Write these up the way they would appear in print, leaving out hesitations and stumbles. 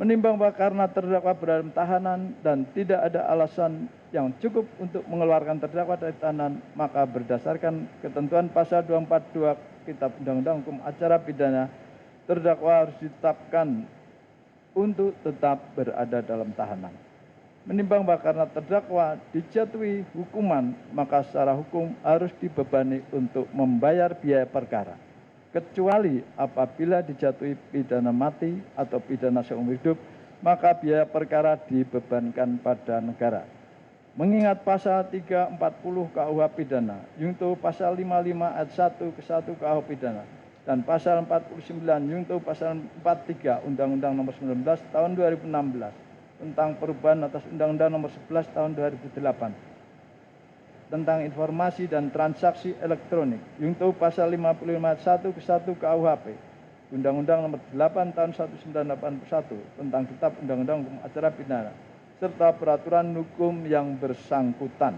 Menimbang bahwa karena terdakwa berada dalam tahanan dan tidak ada alasan yang cukup untuk mengeluarkan terdakwa dari tahanan, maka berdasarkan ketentuan pasal 242 Kitab Undang-Undang Hukum Acara Pidana, terdakwa harus ditetapkan untuk tetap berada dalam tahanan. Menimbang bahwa karena terdakwa dijatuhi hukuman, maka secara hukum harus dibebani untuk membayar biaya perkara, kecuali apabila dijatuhi pidana mati atau pidana seumur hidup, maka biaya perkara dibebankan pada negara. Mengingat pasal 340 KUH Pidana, yungto pasal 55 ayat 1 ke 1 KUH Pidana, dan pasal 49 yungto pasal 43 Undang-Undang Nomor 19 Tahun 2016 tentang perubahan atas Undang-Undang Nomor 11 Tahun 2008 tentang informasi dan transaksi elektronik, yungto pasal 55 ayat 1 ke 1 KUHP, Undang-Undang Nomor 8 Tahun 1981 tentang Kitab Undang-Undang Hukum Acara Pidana, serta peraturan hukum yang bersangkutan.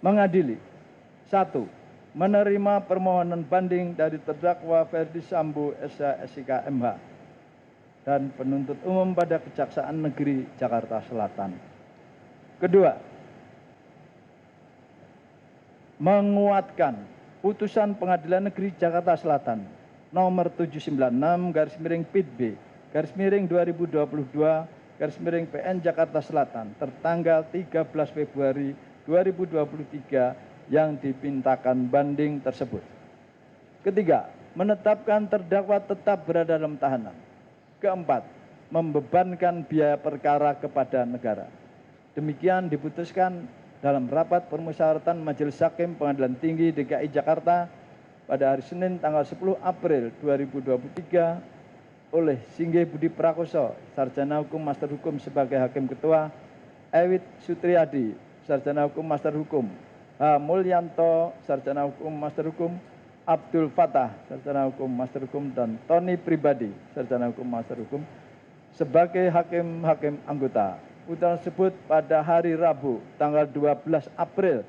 Mengadili. 1. Menerima permohonan banding dari terdakwa Ferdi Sambo SH MH dan penuntut umum pada Kejaksaan Negeri Jakarta Selatan. Kedua, menguatkan putusan Pengadilan Negeri Jakarta Selatan nomor 796/PIB/2022/PN Jakarta Selatan tertanggal 13 Februari 2023 yang dipintakan banding tersebut. Ketiga, menetapkan terdakwa tetap berada dalam tahanan. Keempat, membebankan biaya perkara kepada negara. Demikian diputuskan dalam rapat permusyawaratan Majelis Hakim Pengadilan Tinggi DKI Jakarta pada hari Senin tanggal 10 April 2023 oleh Singgih Budi Prakoso, Sarjana Hukum Master Hukum sebagai Hakim Ketua, Ewit Sutriyadi, Sarjana Hukum Master Hukum, H. Mulyanto, Sarjana Hukum Master Hukum, Abdul Fatah, Sarjana Hukum Master Hukum, dan Tony Pribadi, Sarjana Hukum Master Hukum, sebagai hakim-hakim anggota. Putusan tersebut pada hari Rabu tanggal 12 April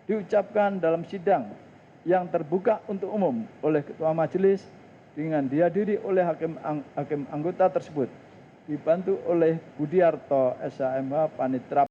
diucapkan dalam sidang yang terbuka untuk umum oleh Ketua Majelis dengan dihadiri oleh hakim anggota tersebut, dibantu oleh Budiarto SHMH Panitra